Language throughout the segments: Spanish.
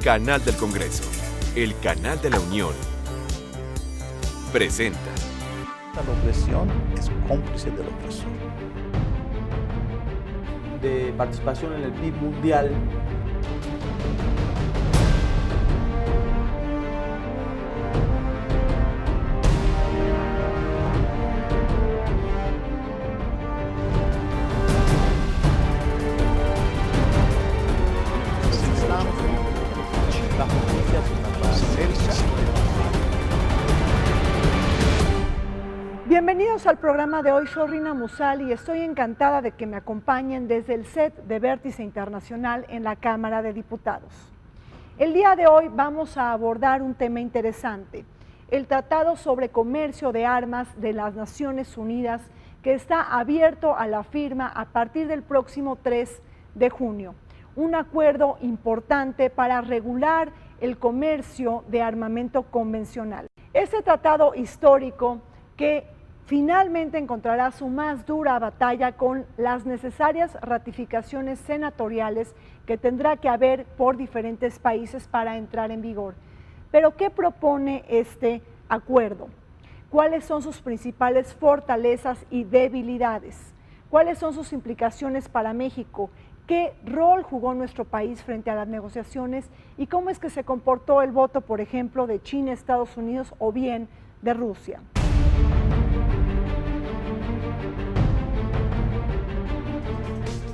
Canal del Congreso, el canal de la Unión, presenta. La opresión es cómplice del opresor. De participación en el PIB mundial. Bienvenidos al programa de hoy, soy Rina Musal y estoy encantada de que me acompañen desde el set de Vértice Internacional en la Cámara de Diputados. El día de hoy vamos a abordar un tema interesante, el Tratado sobre Comercio de Armas de las Naciones Unidas, que está abierto a la firma a partir del próximo 3 de junio. Un acuerdo importante para regular el comercio de armamento convencional. Este tratado histórico que finalmente encontrará su más dura batalla con las necesarias ratificaciones senatoriales que tendrá que haber por diferentes países para entrar en vigor. Pero, ¿qué propone este acuerdo? ¿Cuáles son sus principales fortalezas y debilidades? ¿Cuáles son sus implicaciones para México? ¿Qué rol jugó nuestro país frente a las negociaciones? ¿Y cómo es que se comportó el voto, por ejemplo, de China, Estados Unidos o bien de Rusia?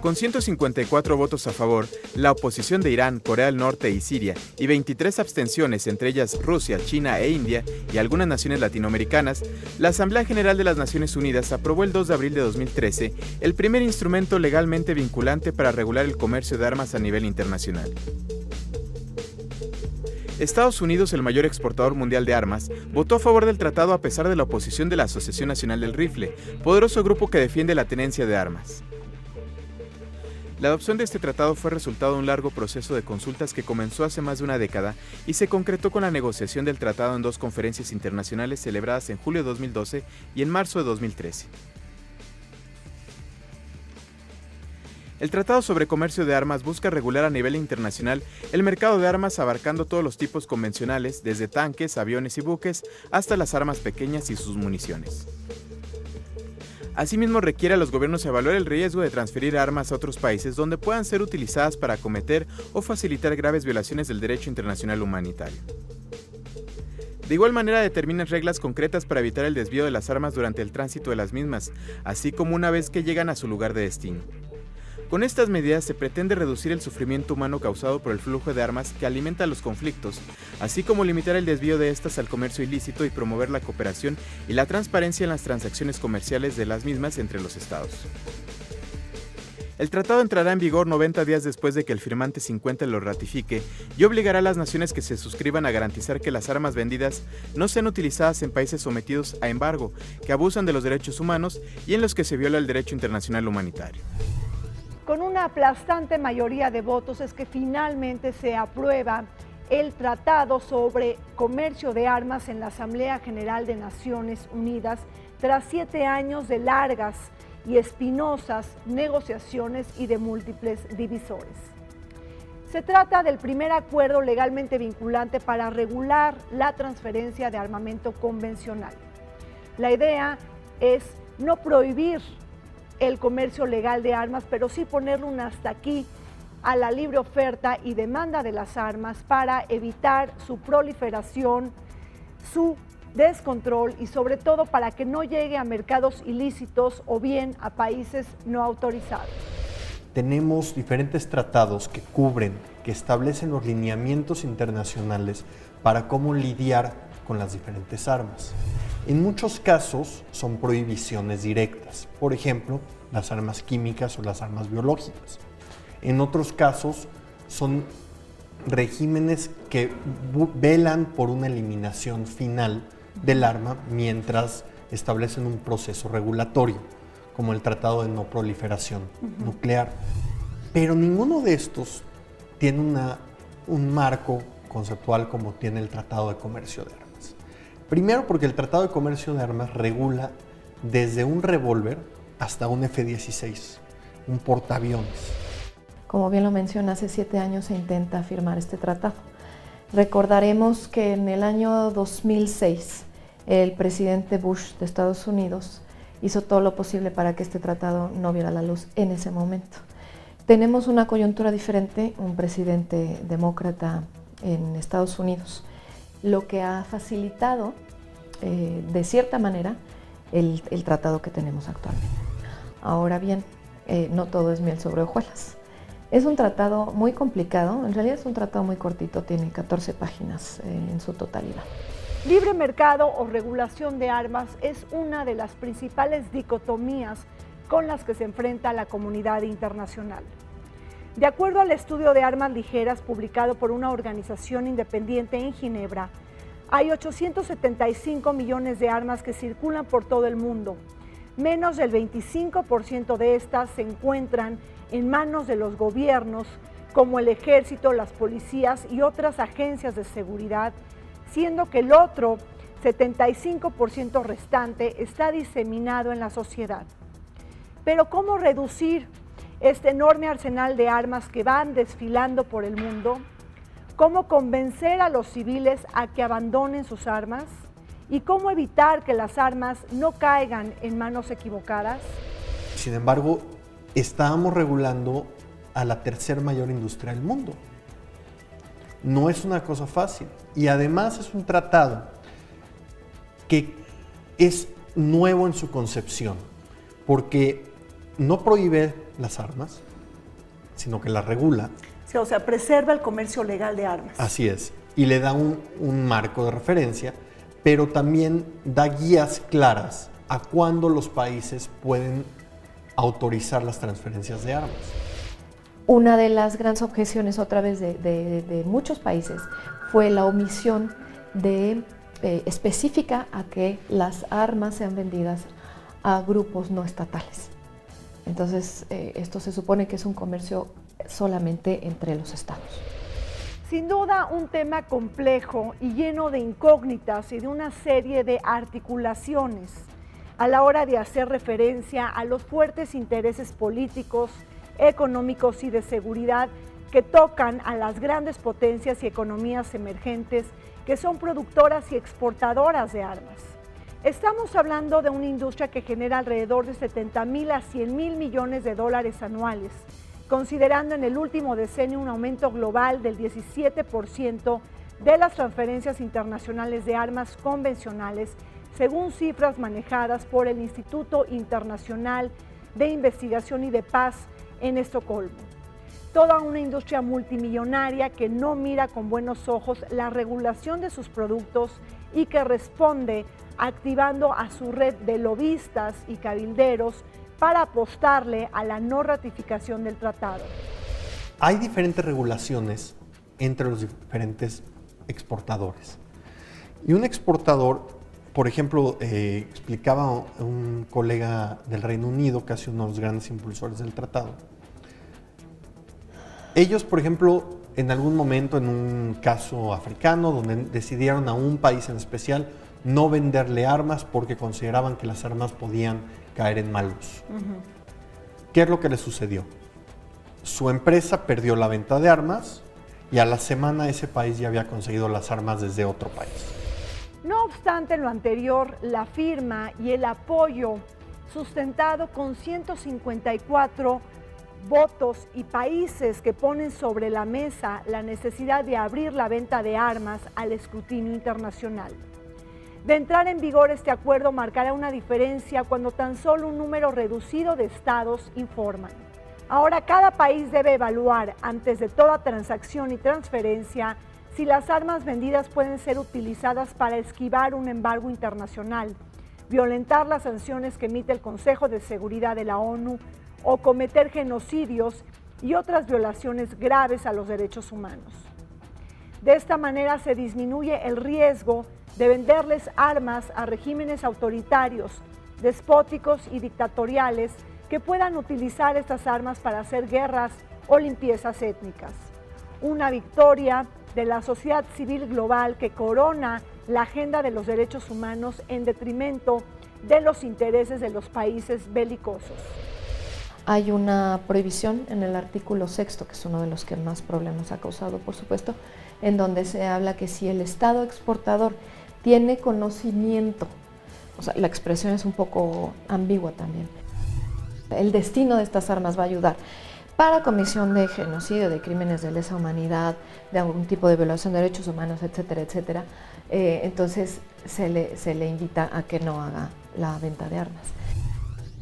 Con 154 votos a favor, la oposición de Irán, Corea del Norte y Siria, y 23 abstenciones, entre ellas Rusia, China e India, y algunas naciones latinoamericanas, la Asamblea General de las Naciones Unidas aprobó el 2 de abril de 2013 el primer instrumento legalmente vinculante para regular el comercio de armas a nivel internacional. Estados Unidos, el mayor exportador mundial de armas, votó a favor del tratado a pesar de la oposición de la Asociación Nacional del Rifle, poderoso grupo que defiende la tenencia de armas. La adopción de este tratado fue resultado de un largo proceso de consultas que comenzó hace más de una década y se concretó con la negociación del tratado en dos conferencias internacionales celebradas en julio de 2012 y en marzo de 2013. El Tratado sobre Comercio de Armas busca regular a nivel internacional el mercado de armas abarcando todos los tipos convencionales, desde tanques, aviones y buques, hasta las armas pequeñas y sus municiones. Asimismo, requiere a los gobiernos evaluar el riesgo de transferir armas a otros países donde puedan ser utilizadas para cometer o facilitar graves violaciones del derecho internacional humanitario. De igual manera, determina reglas concretas para evitar el desvío de las armas durante el tránsito de las mismas, así como una vez que llegan a su lugar de destino. Con estas medidas se pretende reducir el sufrimiento humano causado por el flujo de armas que alimenta los conflictos, así como limitar el desvío de estas al comercio ilícito y promover la cooperación y la transparencia en las transacciones comerciales de las mismas entre los estados. El tratado entrará en vigor 90 días después de que el firmante 50 lo ratifique y obligará a las naciones que se suscriban a garantizar que las armas vendidas no sean utilizadas en países sometidos a embargo, que abusan de los derechos humanos y en los que se viola el derecho internacional humanitario. Con una aplastante mayoría de votos es que finalmente se aprueba el Tratado sobre Comercio de Armas en la Asamblea General de Naciones Unidas tras 7 años de largas y espinosas negociaciones y de múltiples divisores. Se trata del primer acuerdo legalmente vinculante para regular la transferencia de armamento convencional. La idea es no prohibir el comercio legal de armas, pero sí ponerle un hasta aquí a la libre oferta y demanda de las armas para evitar su proliferación, su descontrol y sobre todo para que no llegue a mercados ilícitos o bien a países no autorizados. Tenemos diferentes tratados que cubren, que establecen los lineamientos internacionales para cómo lidiar con las diferentes armas. En muchos casos son prohibiciones directas, por ejemplo, las armas químicas o las armas biológicas. En otros casos son regímenes que velan por una eliminación final del arma mientras establecen un proceso regulatorio, como el Tratado de No Proliferación Nuclear. Pero ninguno de estos tiene un marco conceptual como tiene el Tratado de Comercio de Armas. Primero porque el Tratado de Comercio de Armas regula desde un revólver hasta un F-16, un portaaviones. Como bien lo menciona, hace 7 años se intenta firmar este tratado. Recordaremos que en el año 2006 el presidente Bush de Estados Unidos hizo todo lo posible para que este tratado no viera la luz en ese momento. Tenemos una coyuntura diferente, un presidente demócrata en Estados Unidos, lo que ha facilitado de cierta manera el tratado que tenemos actualmente. Ahora bien, no todo es miel sobre hojuelas. Es un tratado muy complicado, en realidad es un tratado muy cortito, tiene 14 páginas en su totalidad. Libre mercado o regulación de armas es una de las principales dicotomías con las que se enfrenta la comunidad internacional. De acuerdo al estudio de armas ligeras publicado por una organización independiente en Ginebra, hay 875 millones de armas que circulan por todo el mundo. Menos del 25% de estas se encuentran en manos de los gobiernos, como el ejército, las policías y otras agencias de seguridad, siendo que el otro 75% restante está diseminado en la sociedad. Pero ¿cómo reducir este enorme arsenal de armas que van desfilando por el mundo? ¿Cómo convencer a los civiles a que abandonen sus armas? ¿Y cómo evitar que las armas no caigan en manos equivocadas? Sin embargo, estábamos regulando a la tercera mayor industria del mundo. No es una cosa fácil. Y además es un tratado que es nuevo en su concepción, porque no prohíbe las armas, sino que las regula. Sí, o sea, preserva el comercio legal de armas. Así es. Y le da un marco de referencia, pero también da guías claras a cuándo los países pueden autorizar las transferencias de armas. Una de las grandes objeciones otra vez de muchos países fue la omisión específica a que las armas sean vendidas a grupos no estatales. Entonces, esto se supone que es un comercio solamente entre los estados. Sin duda, un tema complejo y lleno de incógnitas y de una serie de articulaciones a la hora de hacer referencia a los fuertes intereses políticos, económicos y de seguridad que tocan a las grandes potencias y economías emergentes que son productoras y exportadoras de armas. Estamos hablando de una industria que genera alrededor de 70,000 a 100,000 millones de dólares anuales, considerando en el último decenio un aumento global del 17% de las transferencias internacionales de armas convencionales, según cifras manejadas por el Instituto Internacional de Investigación y de Paz en Estocolmo. Toda una industria multimillonaria que no mira con buenos ojos la regulación de sus productos y que responde activando a su red de lobistas y cabilderos para apostarle a la no ratificación del tratado. Hay diferentes regulaciones entre los diferentes exportadores. Y un exportador, por ejemplo, explicaba un colega del Reino Unido, casi uno de los grandes impulsores del tratado. Ellos, por ejemplo, en algún momento, en un caso africano, donde decidieron a un país en especial no venderle armas porque consideraban que las armas podían caer en mal uso. ¿Qué es lo que le sucedió? Su empresa perdió la venta de armas y a la semana ese país ya había conseguido las armas desde otro país. No obstante lo anterior, la firma y el apoyo sustentado con 154 votos y países que ponen sobre la mesa la necesidad de abrir la venta de armas al escrutinio internacional. De entrar en vigor este acuerdo marcará una diferencia cuando tan solo un número reducido de estados informan. Ahora cada país debe evaluar antes de toda transacción y transferencia si las armas vendidas pueden ser utilizadas para esquivar un embargo internacional, violentar las sanciones que emite el Consejo de Seguridad de la ONU o cometer genocidios y otras violaciones graves a los derechos humanos. De esta manera se disminuye el riesgo de venderles armas a regímenes autoritarios, despóticos y dictatoriales que puedan utilizar estas armas para hacer guerras o limpiezas étnicas. Una victoria de la sociedad civil global que corona la agenda de los derechos humanos en detrimento de los intereses de los países belicosos. hay una prohibición en el artículo 6º, que es uno de los que más problemas ha causado, por supuesto, en donde se habla que si el Estado exportador tiene conocimiento, o sea, la expresión es un poco ambigua también, el destino de estas armas va a ayudar para comisión de genocidio, de crímenes de lesa humanidad, de algún tipo de violación de derechos humanos, etcétera, etcétera, entonces se le invita a que no haga la venta de armas.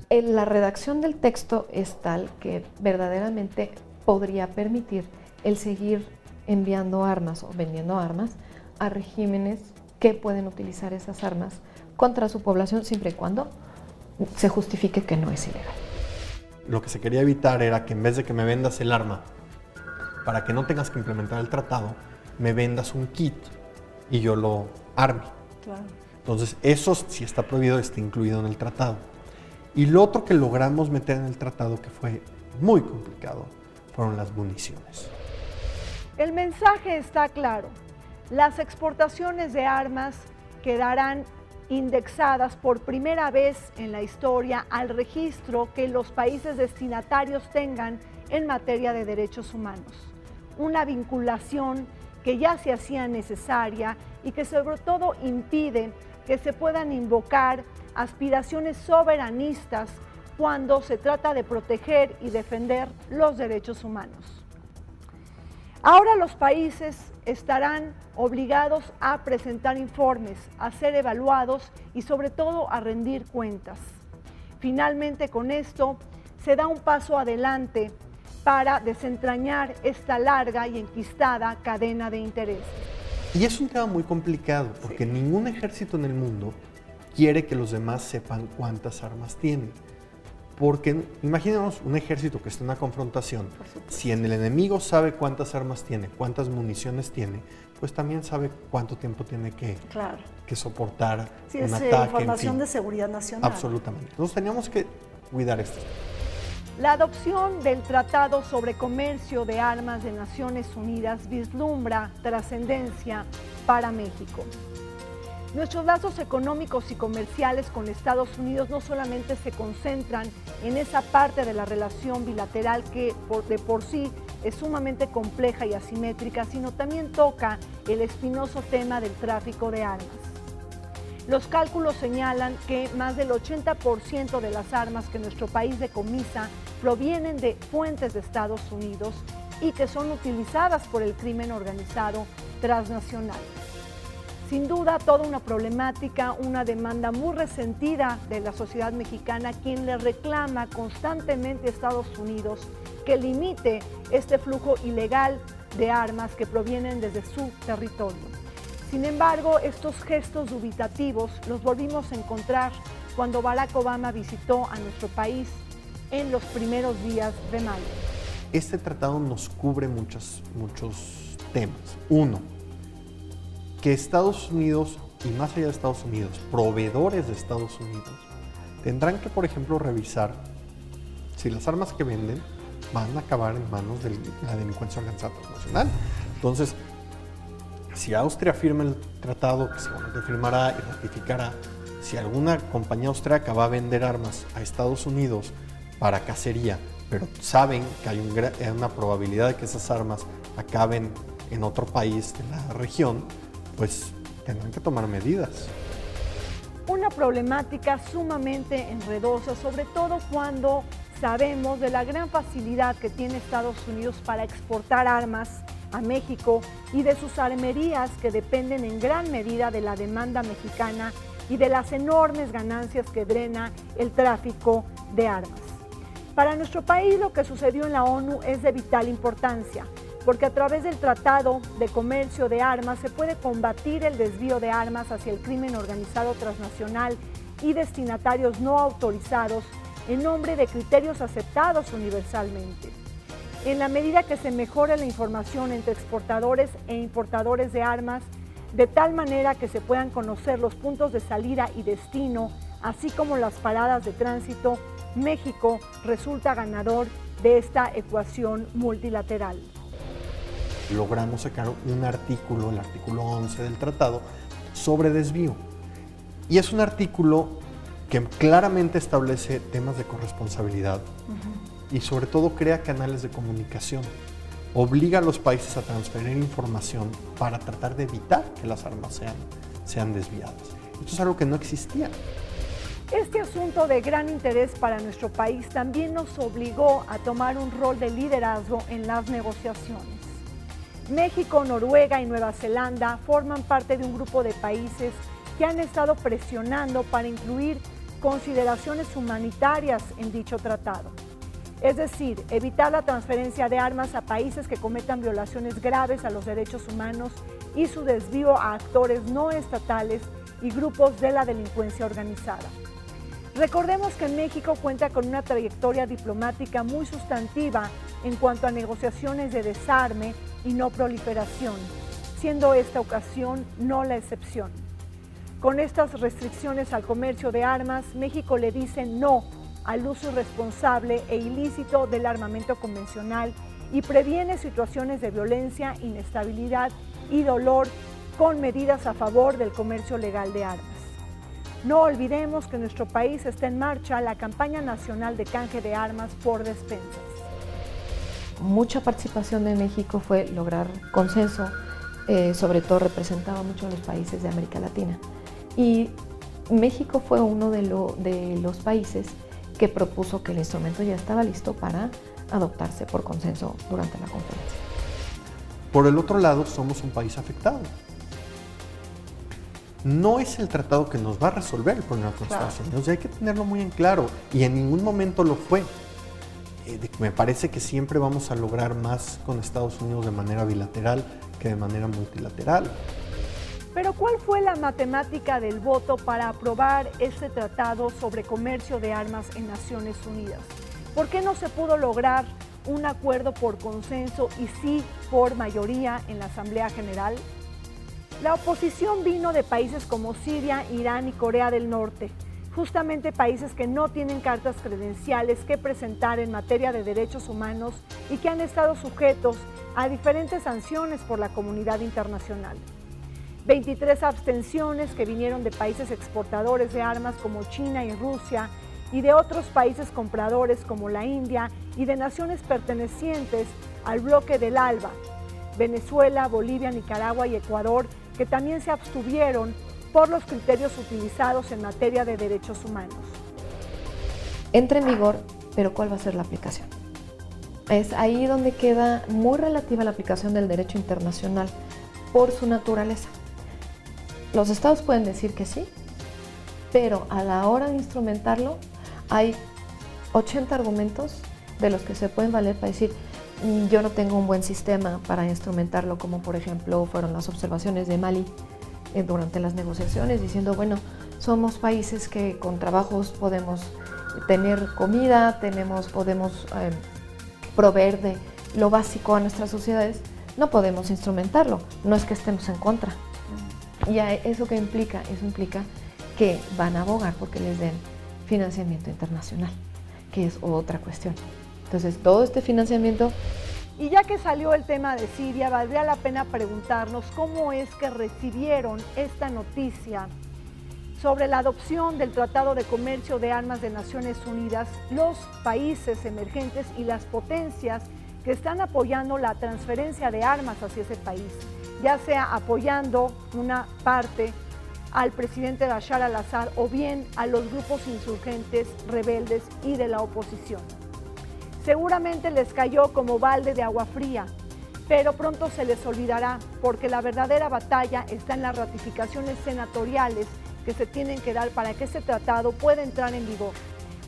La redacción del texto es tal que verdaderamente podría permitir el seguir enviando armas o vendiendo armas a regímenes que pueden utilizar esas armas contra su población siempre y cuando se justifique que no es ilegal. Lo que se quería evitar era que en vez de que me vendas el arma, para que no tengas que implementar el tratado, me vendas un kit y yo lo arme. Claro. Entonces, eso si está prohibido, está incluido en el tratado. Y lo otro que logramos meter en el tratado, que fue muy complicado, fueron las municiones. El mensaje está claro. Las exportaciones de armas quedarán indexadas por primera vez en la historia al registro que los países destinatarios tengan en materia de derechos humanos. Una vinculación que ya se hacía necesaria y que sobre todo impide que se puedan invocar aspiraciones soberanistas cuando se trata de proteger y defender los derechos humanos. Ahora los países estarán obligados a presentar informes, a ser evaluados y sobre todo a rendir cuentas. Finalmente, con esto se da un paso adelante para desentrañar esta larga y enquistada cadena de intereses. Y es un tema muy complicado porque ningún ejército en el mundo quiere que los demás sepan cuántas armas tienen. Porque imaginemos un ejército que está en una confrontación, si el enemigo sabe cuántas armas tiene, cuántas municiones tiene, pues también sabe cuánto tiempo tiene que soportar un ataque. Información en fin. de seguridad nacional. Absolutamente. Entonces teníamos que cuidar esto. La adopción del Tratado sobre Comercio de Armas de Naciones Unidas vislumbra trascendencia para México. Nuestros lazos económicos y comerciales con Estados Unidos no solamente se concentran en esa parte de la relación bilateral que de por sí es sumamente compleja y asimétrica, sino también toca el espinoso tema del tráfico de armas. Los cálculos señalan que más del 80% de las armas que nuestro país decomisa provienen de fuentes de Estados Unidos y que son utilizadas por el crimen organizado transnacional. Sin duda, toda una problemática, una demanda muy resentida de la sociedad mexicana, quien le reclama constantemente a Estados Unidos que limite este flujo ilegal de armas que provienen desde su territorio. Sin embargo, estos gestos dubitativos los volvimos a encontrar cuando Barack Obama visitó a nuestro país en los primeros días de mayo. Este tratado nos cubre muchos temas. Uno, que Estados Unidos, y más allá de Estados Unidos, proveedores de Estados Unidos, tendrán que, por ejemplo, revisar si las armas que venden van a acabar en manos de la delincuencia organizada transnacional. Entonces, si Austria firma el tratado, que seguramente firmará y ratificará, si alguna compañía austríaca va a vender armas a Estados Unidos para cacería, pero saben que hay una probabilidad de que esas armas acaben en otro país de la región, pues tendrán que tomar medidas. Una problemática sumamente enredosa, sobre todo cuando sabemos de la gran facilidad que tiene Estados Unidos para exportar armas a México y de sus armerías que dependen en gran medida de la demanda mexicana y de las enormes ganancias que drena el tráfico de armas. Para nuestro país, lo que sucedió en la ONU es de vital importancia, porque a través del Tratado de Comercio de Armas se puede combatir el desvío de armas hacia el crimen organizado transnacional y destinatarios no autorizados en nombre de criterios aceptados universalmente. En la medida que se mejore la información entre exportadores e importadores de armas, de tal manera que se puedan conocer los puntos de salida y destino, así como las paradas de tránsito, México resulta ganador de esta ecuación multilateral. Logramos sacar un artículo, el artículo 11 del tratado, sobre desvío. Y es un artículo que claramente establece temas de corresponsabilidad y sobre todo crea canales de comunicación. Obliga a los países a transferir información para tratar de evitar que las armas sean desviadas. Esto es algo que no existía. Este asunto de gran interés para nuestro país también nos obligó a tomar un rol de liderazgo en las negociaciones. México, Noruega y Nueva Zelanda forman parte de un grupo de países que han estado presionando para incluir consideraciones humanitarias en dicho tratado. Es decir, evitar la transferencia de armas a países que cometan violaciones graves a los derechos humanos y su desvío a actores no estatales y grupos de la delincuencia organizada. Recordemos que México cuenta con una trayectoria diplomática muy sustantiva en cuanto a negociaciones de desarme y no proliferación, siendo esta ocasión no la excepción. Con estas restricciones al comercio de armas, México le dice no al uso irresponsable e ilícito del armamento convencional y previene situaciones de violencia, inestabilidad y dolor con medidas a favor del comercio legal de armas. No olvidemos que en nuestro país está en marcha la campaña nacional de canje de armas por despensas. Mucha participación de México fue lograr consenso, sobre todo representaba mucho a los países de América Latina. Y México fue uno de los países que propuso que el instrumento ya estaba listo para adoptarse por consenso durante la conferencia. Por el otro lado, somos un país afectado. No es el tratado que nos va a resolver el problema con Estados Unidos, y hay que tenerlo muy en claro, y en ningún momento lo fue. Me parece que siempre vamos a lograr más con Estados Unidos de manera bilateral que de manera multilateral. Pero ¿cuál fue la matemática del voto para aprobar este tratado sobre comercio de armas en Naciones Unidas? ¿Por qué no se pudo lograr un acuerdo por consenso y sí por mayoría en la Asamblea General? La oposición vino de países como Siria, Irán y Corea del Norte, justamente países que no tienen cartas credenciales que presentar en materia de derechos humanos y que han estado sujetos a diferentes sanciones por la comunidad internacional. 23 abstenciones que vinieron de países exportadores de armas como China y Rusia y de otros países compradores como la India y de naciones pertenecientes al bloque del ALBA, Venezuela, Bolivia, Nicaragua y Ecuador, que también se abstuvieron por los criterios utilizados en materia de derechos humanos. Entra en vigor, pero ¿cuál va a ser la aplicación? Es ahí donde queda muy relativa la aplicación del derecho internacional por su naturaleza. Los estados pueden decir que sí, pero a la hora de instrumentarlo hay 80 argumentos de los que se pueden valer para decir yo no tengo un buen sistema para instrumentarlo, como por ejemplo fueron las observaciones de Mali durante las negociaciones, diciendo bueno, somos países que con trabajos podemos tener comida, podemos proveer de lo básico a nuestras sociedades, no podemos instrumentarlo, no es que estemos en contra. Y ¿eso qué implica? Eso implica que van a abogar porque les den financiamiento internacional, que es otra cuestión. Entonces, todo este financiamiento... Y ya que salió el tema de Siria, valdría la pena preguntarnos cómo es que recibieron esta noticia sobre la adopción del Tratado de Comercio de Armas de Naciones Unidas, los países emergentes y las potencias que están apoyando la transferencia de armas hacia ese país, ya sea apoyando una parte al presidente Bashar al-Assad o bien a los grupos insurgentes, rebeldes y de la oposición. Seguramente les cayó como balde de agua fría, pero pronto se les olvidará porque la verdadera batalla está en las ratificaciones senatoriales que se tienen que dar para que este tratado pueda entrar en vigor.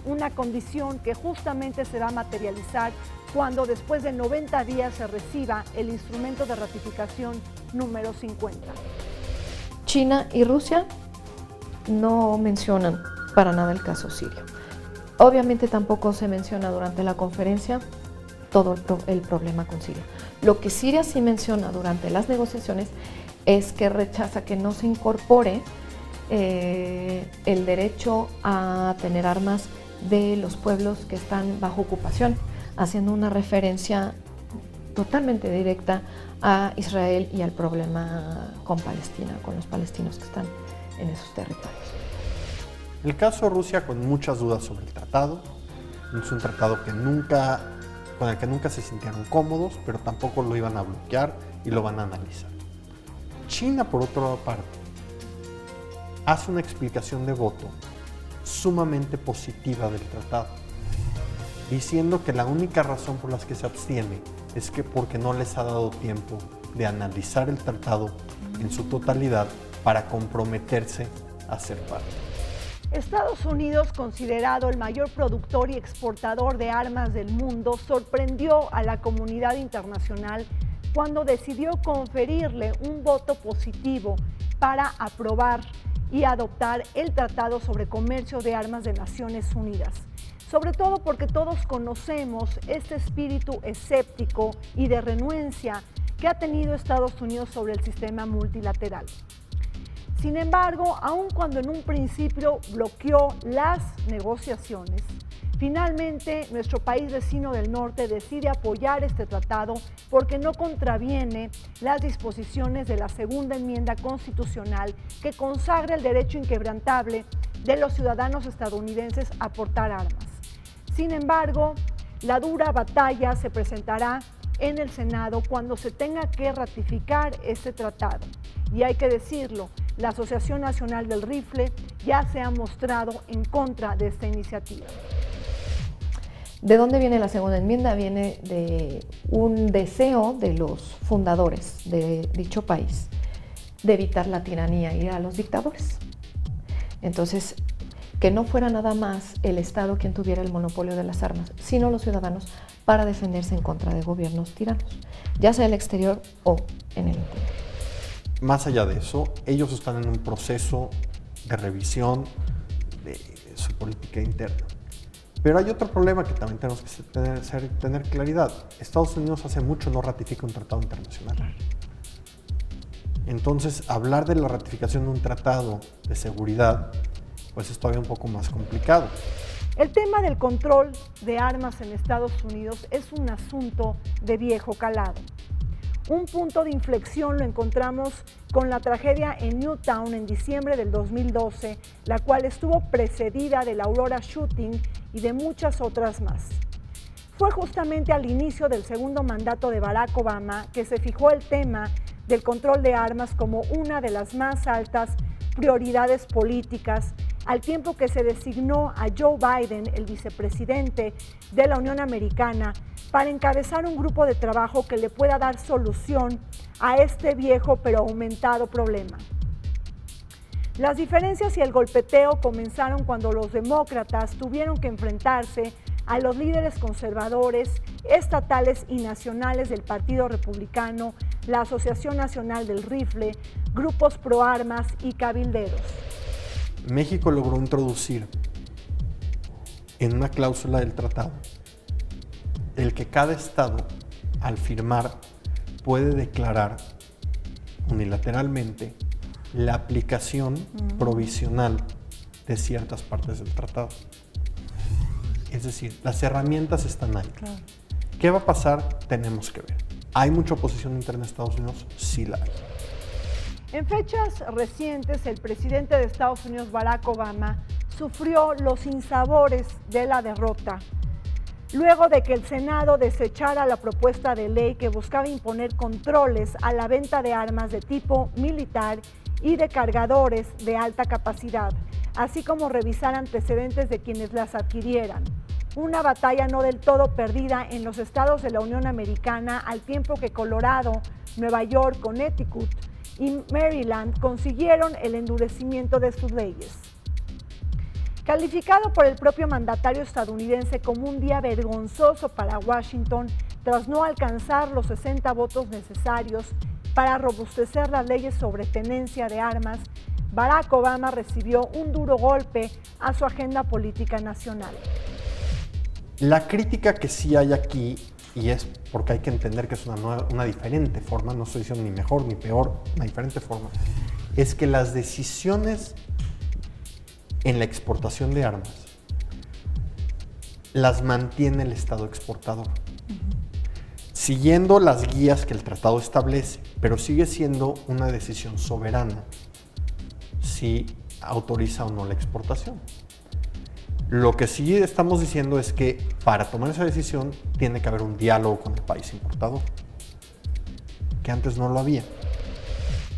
Una condición que justamente se va a materializar cuando después de 90 días se reciba el instrumento de ratificación número 50. China y Rusia no mencionan para nada el caso sirio. Obviamente tampoco se menciona durante la conferencia todo el problema con Siria. Lo que Siria sí menciona durante las negociaciones es que rechaza que no se incorpore el derecho a tener armas de los pueblos que están bajo ocupación, haciendo una referencia totalmente directa a Israel y al problema con Palestina, con los palestinos que están en esos territorios. El caso Rusia, con muchas dudas sobre el tratado, Es un tratado con el que nunca se sintieron cómodos, pero tampoco lo iban a bloquear y lo van a analizar. China, por otra parte, hace una explicación de voto sumamente positiva del tratado, diciendo que la única razón por la que se abstiene es que porque no les ha dado tiempo de analizar el tratado en su totalidad para comprometerse a ser parte. Estados Unidos, considerado el mayor productor y exportador de armas del mundo, sorprendió a la comunidad internacional cuando decidió conferirle un voto positivo para aprobar y adoptar el Tratado sobre Comercio de Armas de Naciones Unidas. Sobre todo porque todos conocemos este espíritu escéptico y de renuencia que ha tenido Estados Unidos sobre el sistema multilateral. Sin embargo, aun cuando en un principio bloqueó las negociaciones, finalmente nuestro país vecino del norte decide apoyar este tratado porque no contraviene las disposiciones de la segunda enmienda constitucional que consagra el derecho inquebrantable de los ciudadanos estadounidenses a portar armas. Sin embargo, la dura batalla se presentará en el Senado cuando se tenga que ratificar este tratado. Y hay que decirlo, la Asociación Nacional del Rifle ya se ha mostrado en contra de esta iniciativa. ¿De dónde viene la segunda enmienda? Viene de un deseo de los fundadores de dicho país de evitar la tiranía y a los dictadores. Entonces, que no fuera nada más el Estado quien tuviera el monopolio de las armas, sino los ciudadanos para defenderse en contra de gobiernos tiranos, ya sea en el exterior o en el interior. Más allá de eso, ellos están en un proceso de revisión de su política interna. Pero hay otro problema que también tenemos que tener claridad. Estados Unidos hace mucho no ratifica un tratado internacional. Entonces, hablar de la ratificación de un tratado de seguridad, pues es todavía un poco más complicado. El tema del control de armas en Estados Unidos es un asunto de viejo calado. Un punto de inflexión lo encontramos con la tragedia en Newtown en diciembre del 2012, la cual estuvo precedida del Aurora Shooting y de muchas otras más. Fue justamente al inicio del segundo mandato de Barack Obama que se fijó el tema del control de armas como una de las más altas prioridades políticas, al tiempo que se designó a Joe Biden, el vicepresidente de la Unión Americana, para encabezar un grupo de trabajo que le pueda dar solución a este viejo pero aumentado problema. Las diferencias y el golpeteo comenzaron cuando los demócratas tuvieron que enfrentarse a los líderes conservadores, estatales y nacionales del Partido Republicano, la Asociación Nacional del Rifle, grupos pro armas y cabilderos. México logró introducir en una cláusula del tratado el que cada estado, al firmar, puede declarar unilateralmente la aplicación provisional de ciertas partes del tratado. Es decir, las herramientas están ahí. Claro. ¿Qué va a pasar? Tenemos que ver. ¿Hay mucha oposición interna en Estados Unidos? Sí la hay. En fechas recientes, el presidente de Estados Unidos, Barack Obama, sufrió los sinsabores de la derrota, luego de que el Senado desechara la propuesta de ley que buscaba imponer controles a la venta de armas de tipo militar y de cargadores de alta capacidad, así como revisar antecedentes de quienes las adquirieran. Una batalla no del todo perdida en los estados de la Unión Americana, al tiempo que Colorado, Nueva York, Connecticut y Maryland consiguieron el endurecimiento de sus leyes. Calificado por el propio mandatario estadounidense como un día vergonzoso para Washington, tras no alcanzar los 60 votos necesarios para robustecer las leyes sobre tenencia de armas, Barack Obama recibió un duro golpe a su agenda política nacional. La crítica que sí hay aquí, y es porque hay que entender que es una diferente forma, no estoy diciendo ni mejor ni peor, una diferente forma, es que las decisiones en la exportación de armas las mantiene el Estado exportador, siguiendo las guías que el tratado establece, pero sigue siendo una decisión soberana si autoriza o no la exportación. Lo que sí estamos diciendo es que para tomar esa decisión tiene que haber un diálogo con el país importador, que antes no lo había.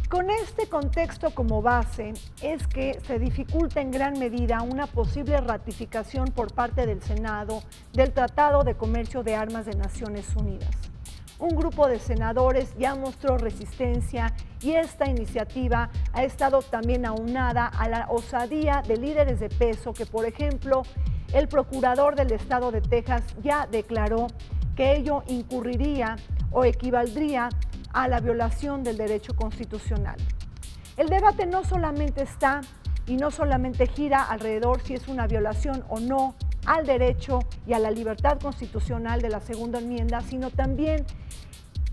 Con este contexto como base, es que se dificulta en gran medida una posible ratificación por parte del Senado del Tratado de Comercio de Armas de Naciones Unidas. Un grupo de senadores ya mostró resistencia y esta iniciativa ha estado también aunada a la osadía de líderes de peso que, por ejemplo, el procurador del estado de Texas ya declaró que ello incurriría o equivaldría a la violación del derecho constitucional. El debate no solamente está y no solamente gira alrededor si es una violación o no al derecho y a la libertad constitucional de la segunda enmienda, sino también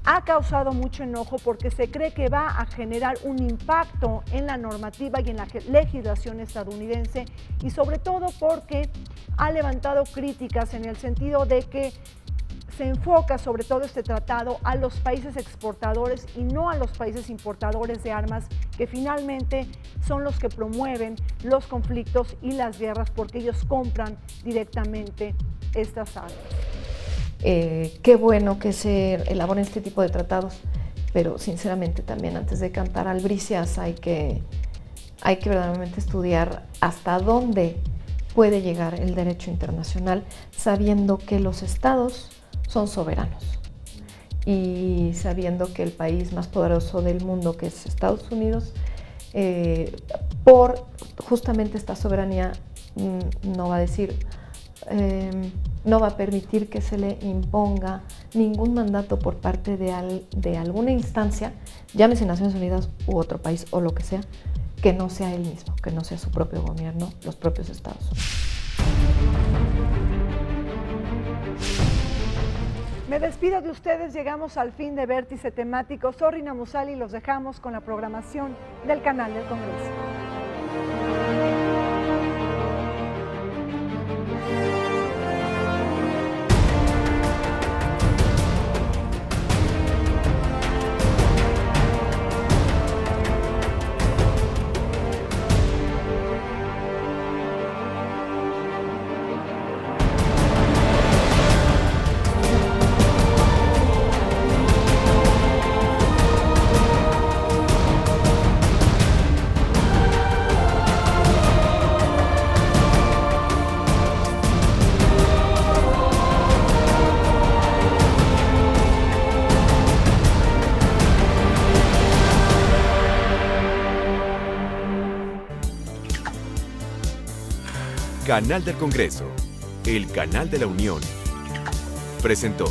ha causado mucho enojo porque se cree que va a generar un impacto en la normativa y en la legislación estadounidense, y sobre todo porque ha levantado críticas en el sentido de que se enfoca sobre todo este tratado a los países exportadores y no a los países importadores de armas, que finalmente son los que promueven los conflictos y las guerras porque ellos compran directamente estas armas. Qué bueno que se elaboren este tipo de tratados, pero sinceramente también antes de cantar albricias hay que verdaderamente estudiar hasta dónde puede llegar el derecho internacional, sabiendo que los estados son soberanos y sabiendo que el país más poderoso del mundo, que es Estados Unidos, por justamente esta soberanía no va a decir, no va a permitir que se le imponga ningún mandato por parte de alguna instancia, llámese Naciones Unidas u otro país o lo que sea, que no sea él mismo, que no sea su propio gobierno, los propios Estados Unidos. Me despido de ustedes, llegamos al fin de Vértice Temático. Soy Rina Musali y los dejamos con la programación del canal del Congreso. Canal del Congreso, el canal de la Unión, presentó.